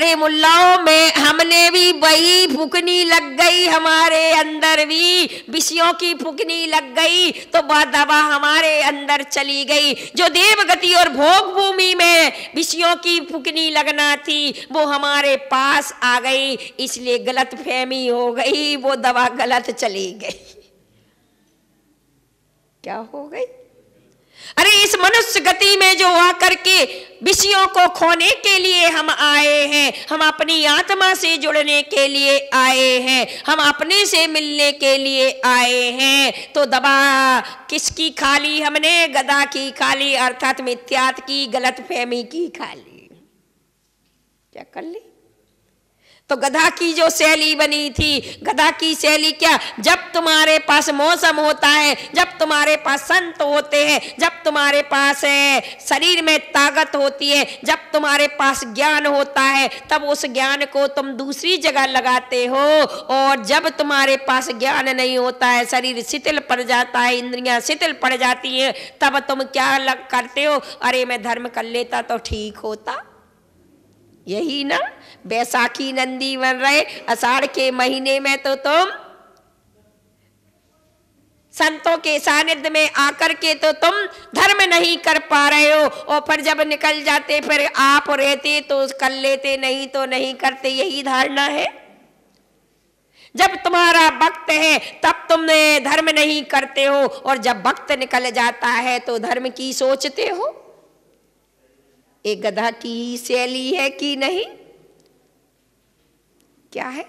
अरे मुल्लाओं में हमने भी वही फूकनी लग गई, हमारे अंदर भी विषयों की फूकनी लग गई, तो वह दवा हमारे अंदर चली गई। जो देवगति और भोग भूमि में विषयों की फूकनी लगना थी वो हमारे पास आ गई, इसलिए गलत फहमी हो गई, वो दवा गलत चली गई। क्या हो गई? अरे इस मनुष्य गति में जो आकर के विषयों को खोने के लिए हम आए हैं, हम अपनी आत्मा से जुड़ने के लिए आए हैं, हम अपने से मिलने के लिए आए हैं, तो दवा किसकी खाली? हमने गधा की खाली, अर्थात मिथ्यात की, गलत फहमी की खाली। क्या कर ली? तो गधा की जो शैली बनी थी, गधा की शैली क्या? जब तुम्हारे पास मौसम होता है, जब तुम्हारे पास संत होते हैं, जब तुम्हारे पास शरीर में ताकत होती है, जब तुम्हारे पास ज्ञान होता है, तब उस ज्ञान को तुम दूसरी जगह लगाते हो। और जब तुम्हारे पास ज्ञान नहीं होता है, शरीर शिथिल पड़ जाता है, इंद्रियां शिथिल पड़ जाती हैं, तब तुम क्या करते हो? अरे मैं धर्म कर लेता तो ठीक होता। यही ना बैसाखी नंदी बन रहे, आषाढ़ के महीने में तो तुम संतों के सानिध्य में आकर के तो तुम धर्म नहीं कर पा रहे हो, और फिर जब निकल जाते फिर आप रहते तो कर लेते, नहीं तो नहीं करते। यही धारणा है। जब तुम्हारा वक्त है तब तुम धर्म नहीं करते हो, और जब वक्त निकल जाता है तो धर्म की सोचते हो। एक गधा की शैली है कि नहीं? क्या है?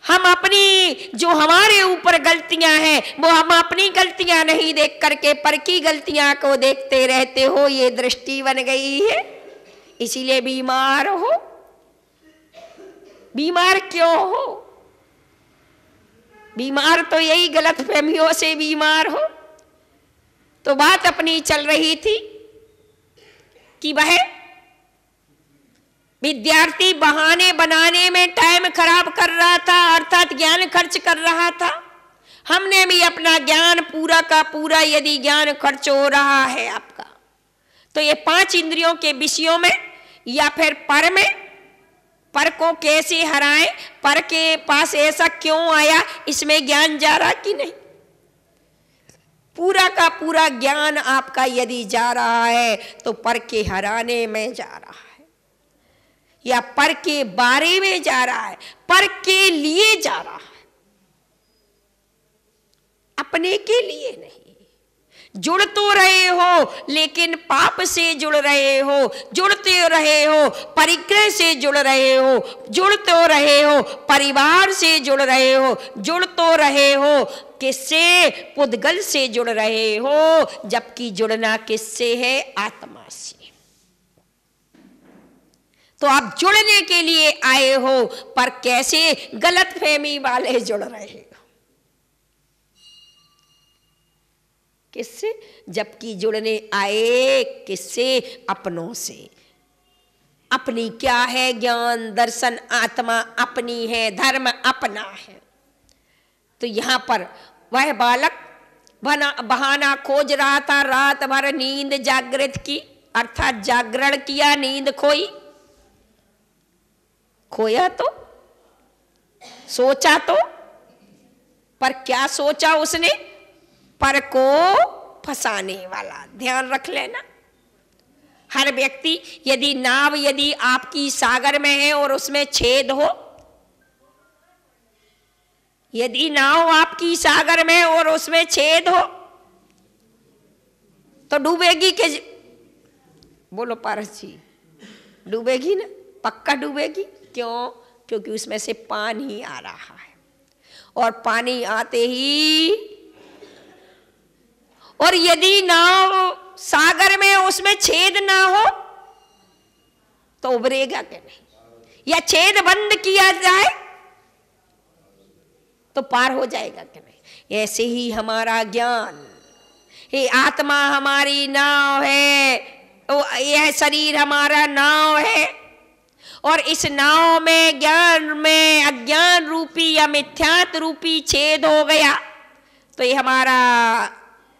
हम अपनी जो हमारे ऊपर गलतियां हैं वो हम अपनी गलतियां नहीं देख करके पर की गलतियां को देखते रहते हो। ये दृष्टि बन गई है, इसीलिए बीमार हो। बीमार क्यों हो? बीमार तो यही गलत फहमियों से बीमार हो। तो बात अपनी चल रही थी कि वह विद्यार्थी बहाने बनाने में टाइम खराब कर रहा था, अर्थात ज्ञान खर्च कर रहा था। हमने भी अपना ज्ञान पूरा का पूरा, यदि ज्ञान खर्च हो रहा है आपका, तो ये 5 इंद्रियों के विषयों में या फिर पर में, पर को कैसे हराएं, पर के पास ऐसा क्यों आया, इसमें ज्ञान जा रहा कि नहीं? पूरा का पूरा ज्ञान आपका यदि जा रहा है तो पर के हराने में जा रहा है, या पर के बारे में जा रहा है, पर के लिए जा रहा है, अपने के लिए नहीं। जुड़ तो रहे हो लेकिन पाप से जुड़ रहे हो, जुड़ते रहे हो परिग्रह से जुड़ रहे हो, जुड़ तो रहे हो परिवार से जुड़ रहे हो, जुड़ तो रहे हो किससे? पुद्गल से जुड़ रहे हो, जबकि जुड़ना किससे है? आत्मा से। तो आप जुड़ने के लिए आए हो, पर कैसे? गलत फहमी वाले जुड़ रहे हो। किससे? जबकि जुड़ने आए किससे? अपनों से। अपनी क्या है? ज्ञान दर्शन आत्मा अपनी है, धर्म अपना है। तो यहां पर वह बालक बहाना खोज रहा था, रात भर नींद जागृत की, अर्थात जागरण किया, नींद खोई। खोया तो, सोचा तो, पर क्या सोचा उसने? पर को फंसाने वाला। ध्यान रख लेना, हर व्यक्ति यदि नाव यदि आपकी सागर में है और उसमें छेद हो, यदि नाव आपकी सागर में और उसमें छेद हो तो डूबेगी के? बोलो पारस जी, डूबेगी ना? पक्का डूबेगी। क्यों? क्योंकि उसमें से पानी आ रहा है, और पानी आते ही, और यदि नाव सागर में उसमें छेद ना हो तो उभरेगा कि नहीं? या छेद बंद किया जाए तो पार हो जाएगा कि नहीं? ऐसे ही हमारा ज्ञान, ये आत्मा हमारी नाव है, तो यह शरीर हमारा नाव है, और इस नाव में ज्ञान में अज्ञान रूपी या मिथ्यात रूपी छेद हो गया तो ये हमारा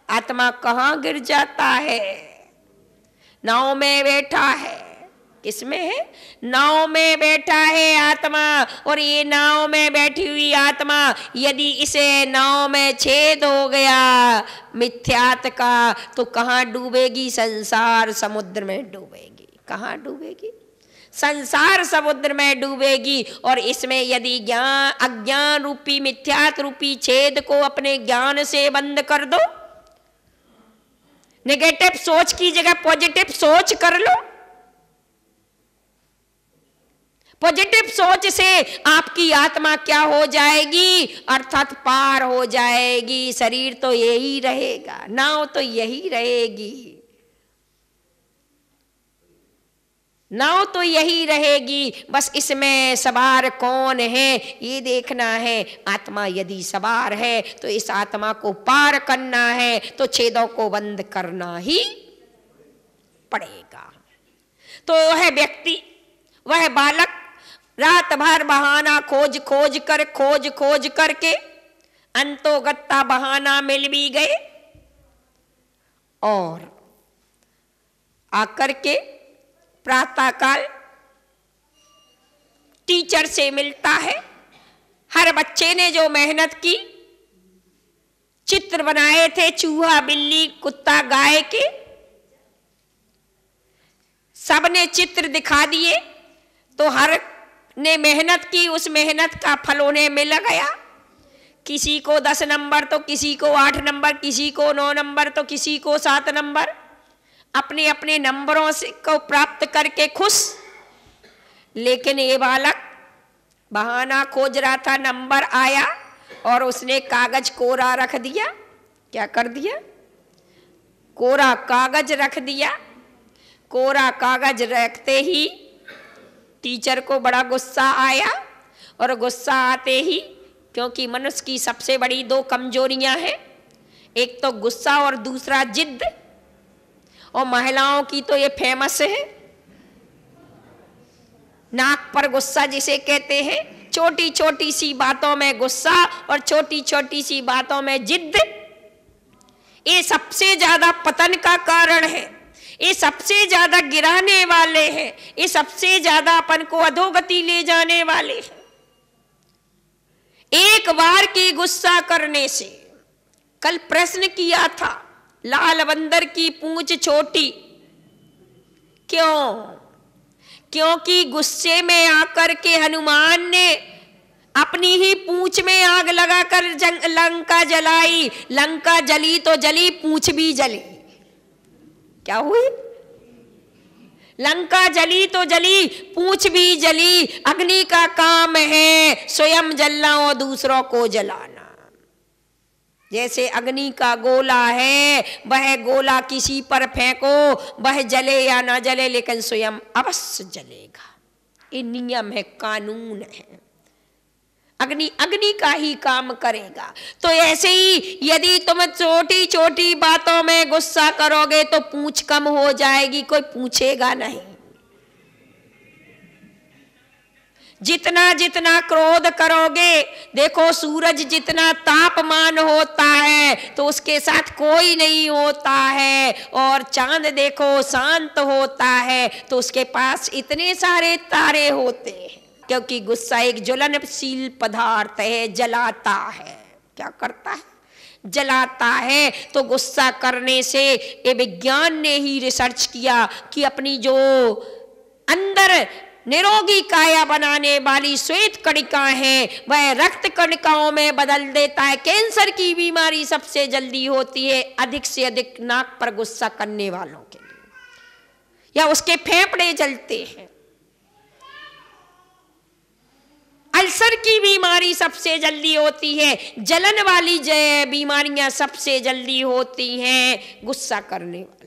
आत्मा कहाँ गिर जाता है? नाव में बैठा है, किसमें है? नाव में बैठा है आत्मा, और ये नाव में बैठी हुई आत्मा यदि इसे नाव में छेद हो गया मिथ्यात का, तो कहाँ डूबेगी? संसार समुद्र में डूबेगी। कहाँ डूबेगी? संसार समुद्र में डूबेगी। और इसमें यदि ज्ञान अज्ञान रूपी मिथ्यात रूपी छेद को अपने ज्ञान से बंद कर दो, नेगेटिव सोच की जगह पॉजिटिव सोच कर लो। पॉजिटिव सोच से आपकी आत्मा क्या हो जाएगी? अर्थात पार हो जाएगी। शरीर तो यही रहेगा, नाव तो यही रहेगी, नाव तो यही रहेगी। बस इसमें सवार कौन है ये देखना है। आत्मा यदि सवार है तो इस आत्मा को पार करना है तो छेदों को बंद करना ही पड़ेगा। तो वह व्यक्ति, वह बालक रात भर बहाना खोज खोज करके अंतोगत्ता बहाना मिल भी गए, और आकर के प्रातःकाल टीचर से मिलता है। हर बच्चे ने जो मेहनत की, चित्र बनाए थे चूहा बिल्ली कुत्ता गाय के, सबने चित्र दिखा दिए, तो हर ने मेहनत की, उस मेहनत का फल उन्हें मिल गया। किसी को 10 नंबर तो किसी को 8 नंबर, किसी को 9 नंबर तो किसी को 7 नंबर, अपने अपने नंबरों से को प्राप्त करके खुश। लेकिन ये बालक बहाना खोज रहा था, नंबर आया और उसने कागज कोरा रख दिया। क्या कर दिया? कोरा कागज रख दिया। कोरा कागज रखते ही टीचर को बड़ा गुस्सा आया, और गुस्सा आते ही, क्योंकि मनुष्य की सबसे बड़ी 2 कमजोरियां हैं, एक तो गुस्सा और दूसरा जिद। और महिलाओं की तो ये फेमस है, नाक पर गुस्सा जिसे कहते हैं। छोटी छोटी सी बातों में गुस्सा और छोटी छोटी सी बातों में जिद, ये सबसे ज्यादा पतन का कारण है, ये सबसे ज्यादा गिराने वाले हैं, ये सबसे ज्यादा अपन को अधोगति ले जाने वाले हैं। एक बार की गुस्सा करने से, कल प्रश्न किया था, लाल बंदर की पूंछ छोटी क्यों? क्योंकि गुस्से में आकर के हनुमान ने अपनी ही पूंछ में आग लगाकर लंका जलाई। लंका जली तो जली, पूंछ भी जली। क्या हुई? लंका जली तो जली, पूंछ भी जली। अग्नि का काम है स्वयं जलना और दूसरों को जलाना। जैसे अग्नि का गोला है, वह गोला किसी पर फेंको, वह जले या ना जले, लेकिन स्वयं अवश्य जलेगा। ये नियम है, कानून है। अग्नि अग्नि का ही काम करेगा। तो ऐसे ही यदि तुम छोटी छोटी बातों में गुस्सा करोगे तो पूंछ कम हो जाएगी, कोई पूछेगा नहीं। जितना जितना क्रोध करोगे, देखो सूरज जितना तापमान होता है तो उसके साथ कोई नहीं होता है, और चांद देखो शांत होता है तो उसके पास इतने सारे तारे होते हैं। क्योंकि गुस्सा एक ज्वलनशील पदार्थ है, जलाता है। क्या करता है? जलाता है। तो गुस्सा करने से, ये विज्ञान ने ही रिसर्च किया कि अपनी जो अंदर निरोगी काया बनाने वाली श्वेत कणिकाएं हैं वह रक्त कणिकाओं में बदल देता है। कैंसर की बीमारी सबसे जल्दी होती है अधिक से अधिक नाक पर गुस्सा करने वालों के लिए, या उसके फेफड़े जलते हैं। अल्सर की बीमारी सबसे जल्दी होती है, जलन वाली बीमारियां सबसे जल्दी होती हैं गुस्सा करने वालों।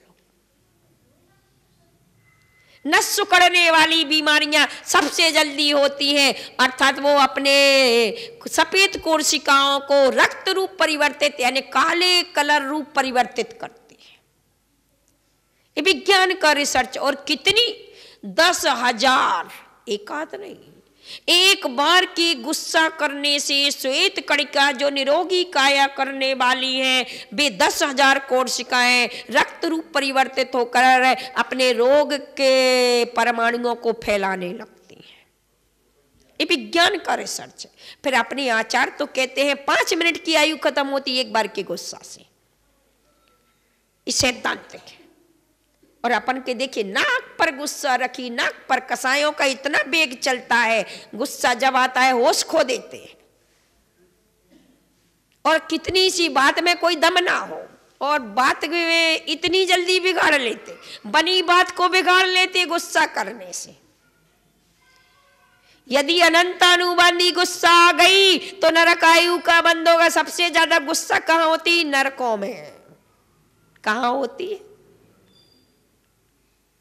नस सुकड़ने वाली बीमारियां सबसे जल्दी होती हैं, अर्थात वो अपने सफेद कोशिकाओं को रक्त रूप परिवर्तित यानी काले कलर रूप परिवर्तित करती है। ये विज्ञान का रिसर्च। और कितनी 10,000, एक आध नहीं, एक बार की गुस्सा करने से श्वेत कणिका जो निरोगी काया करने वाली है वे 10,000 कोशिकाएं रक्त रक्त रूप परिवर्तित होकर अपने रोग के परमाणुओं को फैलाने लगती है। ये विज्ञान का रिसर्च है। फिर अपने आचार्य तो कहते हैं 5 मिनट की आयु खत्म होती है एक बार के गुस्सा से। ये सैद्धांतिक है। और अपन के देखिए, नाक पर गुस्सा रखी, नाक पर कसायों का इतना वेग चलता है, गुस्सा जब आता है होश खो देते हैं। और कितनी सी बात में कोई दम ना हो और बात में इतनी जल्दी बिगाड़ लेते, बनी बात को बिगाड़ लेते गुस्सा करने से। यदि अनंतानुबांधी गुस्सा आ गई तो नरक आयु का बंद होगा। सबसे ज्यादा गुस्सा कहाँ होती है? नरकों में। कहाँ होती है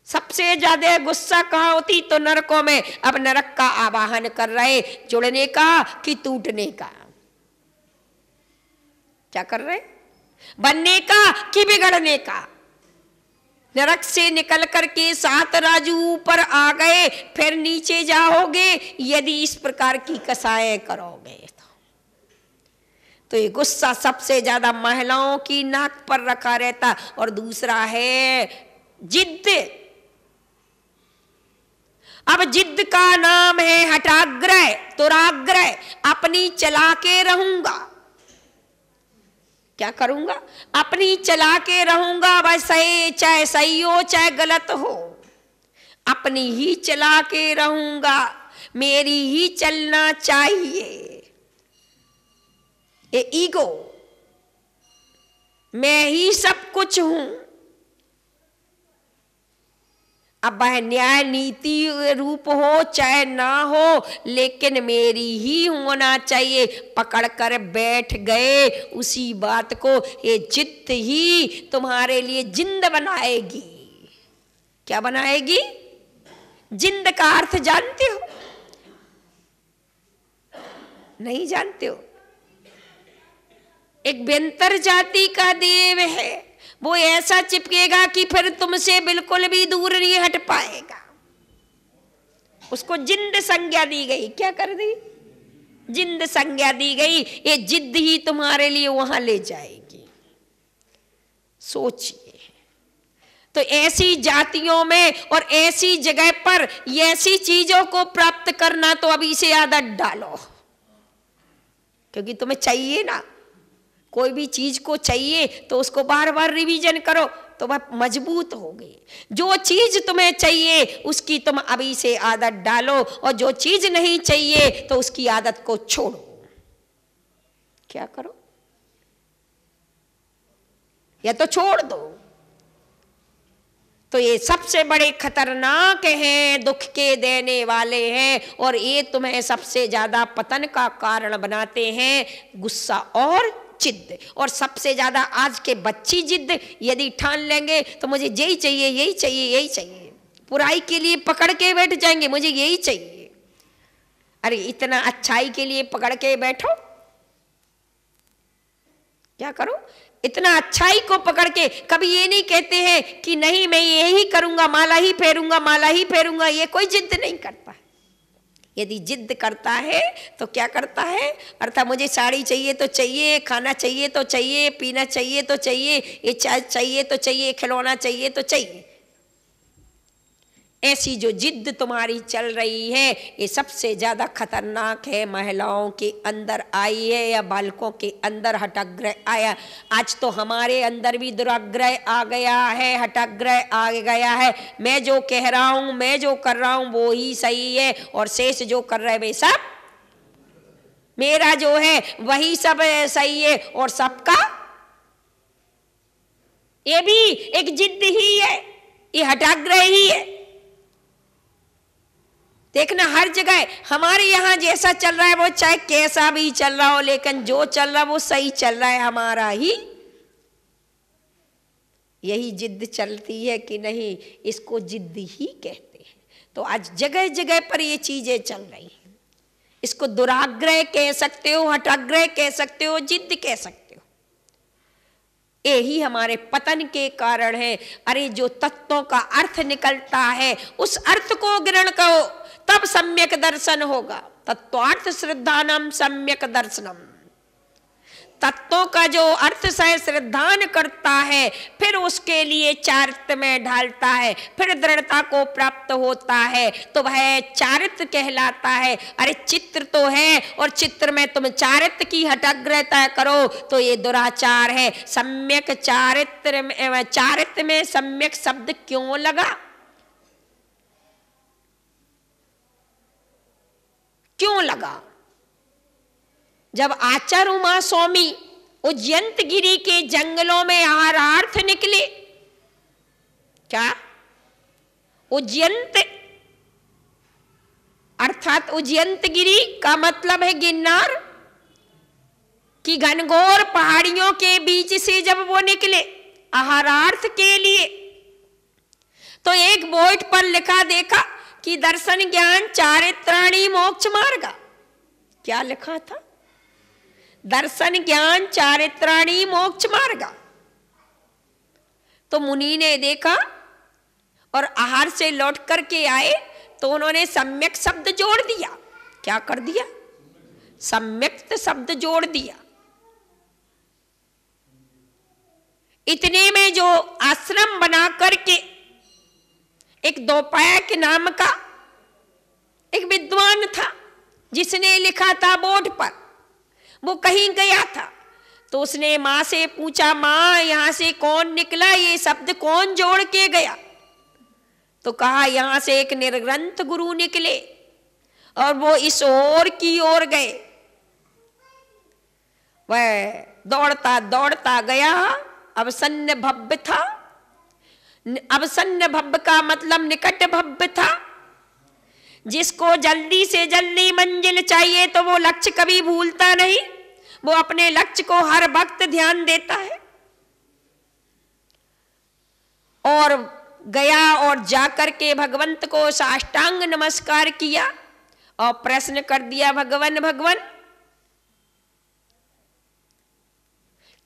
सबसे ज्यादा गुस्सा? कहाँ होती? तो नरकों में। अब नरक का आवाहन कर रहे, जुड़ने का कि टूटने का? क्या कर रहे? बनने का कि बिगड़ने का? नरक से निकल करके 7 राजू ऊपर आ गए, फिर नीचे जाओगे यदि इस प्रकार की कसाएं करोगे तो ये गुस्सा सबसे ज्यादा महिलाओं की नाक पर रखा रहता। और दूसरा है जिद्द। अब जिद्द का नाम है हठाग्रह, दुराग्रह। अपनी चला के रहूंगा। क्या करूंगा? अपनी चला के रहूंगा, भाई सही चाहे सही हो चाहे गलत हो, अपनी ही चला के रहूंगा, मेरी ही चलना चाहिए। ये ईगो, मैं ही सब कुछ हूं। अब वह न्याय नीति रूप हो चाहे ना हो, लेकिन मेरी ही होना चाहिए। पकड़ कर बैठ गए उसी बात को। ये जिद्द ही तुम्हारे लिए जिंद बनाएगी। क्या बनाएगी? जिंद का अर्थ जानते हो? नहीं जानते हो? एक व्यंतर जाति का देव है, वो ऐसा चिपकेगा कि फिर तुमसे बिल्कुल भी दूर नहीं हट पाएगा। उसको जिंद संज्ञा दी गई। क्या कर दी? जिंद संज्ञा दी गई। ये जिद्द ही तुम्हारे लिए वहां ले जाएगी। सोचिए, तो ऐसी जातियों में और ऐसी जगह पर ऐसी चीजों को प्राप्त करना, तो अभी से आदत डालो, क्योंकि तुम्हें चाहिए ना। कोई भी चीज को चाहिए तो उसको बार बार रिवीजन करो तो वह मजबूत होगी। जो चीज तुम्हें चाहिए उसकी तुम अभी से आदत डालो, और जो चीज नहीं चाहिए तो उसकी आदत को छोड़ो। क्या करो? या तो छोड़ दो। तो ये सबसे बड़े खतरनाक हैं, दुख के देने वाले हैं, और ये तुम्हें सबसे ज्यादा पतन का कारण बनाते हैं, गुस्सा और जिद्द। और सबसे ज्यादा आज के बच्ची जिद्द। यदि ठान लेंगे तो मुझे यही चाहिए, यही चाहिए, यही चाहिए, बुराई के लिए पकड़ के बैठ जाएंगे, मुझे यही चाहिए। अरे इतना अच्छाई के लिए पकड़ के बैठो। क्या करो? इतना अच्छाई को पकड़ के कभी ये नहीं कहते हैं कि नहीं मैं यही करूंगा, माला ही फेरूंगा, माला ही फेरूंगा। ये कोई जिद्द नहीं करता है। यदि जिद्द करता है तो क्या करता है? अर्थात मुझे साड़ी चाहिए तो चाहिए, खाना चाहिए तो चाहिए, पीना चाहिए तो चाहिए, ये चाय चाहिए तो चाहिए, खिलौना चाहिए तो चाहिए। ऐसी जो जिद्द तुम्हारी चल रही है, ये सबसे ज्यादा खतरनाक है। महिलाओं के अंदर आई है या बालकों के अंदर हठाग्रह आया। आज तो हमारे अंदर भी दुराग्रह आ गया है, हठाग्रह आ गया है। मैं जो कह रहा हूं, मैं जो कर रहा हूं वो ही सही है, और शेष जो कर रहे वे सब मेरा जो है वही सब सही है, और सबका। ये भी एक जिद्द ही है, ये हठाग्रह ही है। देखना हर जगह हमारे यहाँ जैसा चल रहा है वो चाहे कैसा भी चल रहा हो, लेकिन जो चल रहा है वो सही चल रहा है, हमारा ही। यही जिद्द चलती है कि नहीं, इसको जिद्द ही कहते हैं। तो आज जगह जगह पर ये चीजें चल रही हैं। इसको दुराग्रह कह सकते हो, हठाग्रह कह सकते हो, जिद्द कह सकते हो। यही हमारे पतन के कारण है। अरे जो तत्वों का अर्थ निकलता है उस अर्थ को ग्रहण करो, तब सम्यक दर्शन होगा। तत्वार्थ श्रद्धानम सम्यक दर्शनम। तत्वों का जो अर्थ सह श्रद्धान करता है, फिर उसके लिए चारित्र में ढालता है, फिर दृढ़ता को प्राप्त होता है, तो वह चारित्र कहलाता है। अरे चित्र तो है और चित्र में तुम चारित्र की हठाग्रता करो तो ये दुराचार है। सम्यक चारित्र में सम्यक शब्द क्यों लगा? क्यों लगा? जब आचार्य उमा स्वामी उज्जयंत गिरी के जंगलों में आहारार्थ निकले, क्या उज्जयंत अर्थात उज्जयंत गिरी का मतलब है गिरनार की घनघोर पहाड़ियों के बीच से जब वो निकले आहारार्थ के लिए, तो एक बोर्ड पर लिखा देखा कि दर्शन ज्ञान चारित्राणी मोक्ष मार्ग। क्या लिखा था? दर्शन ज्ञान चारित्राणी मोक्ष मार्ग। तो मुनि ने देखा और आहार से लौट करके आए तो उन्होंने सम्यक शब्द जोड़ दिया। क्या कर दिया? सम्यक शब्द जोड़ दिया। इतने में जो आश्रम बना करके एक दोपायक नाम का एक विद्वान था, जिसने लिखा था बोर्ड पर, वो कहीं गया था, तो उसने माँ से पूछा, माँ यहाँ से कौन निकला, ये शब्द कौन जोड़ के गया? तो कहा यहाँ से एक निर्ग्रंथ गुरु निकले और वो इस ओर की ओर गए। वह दौड़ता दौड़ता गया, अवसन्न भव्य था। अवसन्न भव्य का मतलब निकट भव्य था। जिसको जल्दी से जल्दी मंजिल चाहिए तो वो लक्ष्य कभी भूलता नहीं, वो अपने लक्ष्य को हर वक्त ध्यान देता है। और गया और जाकर के भगवंत को साष्टांग नमस्कार किया और प्रश्न कर दिया, भगवान भगवान।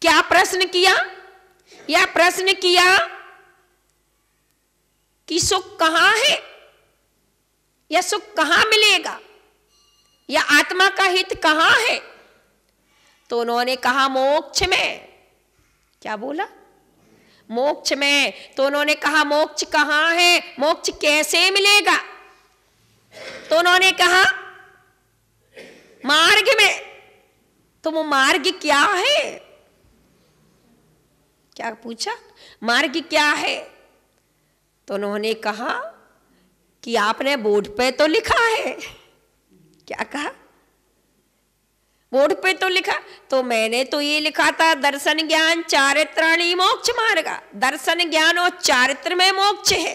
क्या प्रश्न किया? यह प्रश्न किया कि सुख कहां है, या सुख कहां मिलेगा, या आत्मा का हित कहां है? तो उन्होंने कहा मोक्ष में। क्या बोला? मोक्ष में। तो उन्होंने कहा मोक्ष कहां है, मोक्ष कैसे मिलेगा? तो उन्होंने कहा मार्ग में। तो वो मार्ग क्या है? क्या पूछा? मार्ग क्या है? तो उन्होंने कहा कि आपने बोर्ड पे तो लिखा है। क्या कहा? बोर्ड पे तो लिखा। तो मैंने तो ये लिखा था दर्शन ज्ञान चारित्राणी मोक्ष मार्ग। दर्शन ज्ञान और चारित्र में मोक्ष है।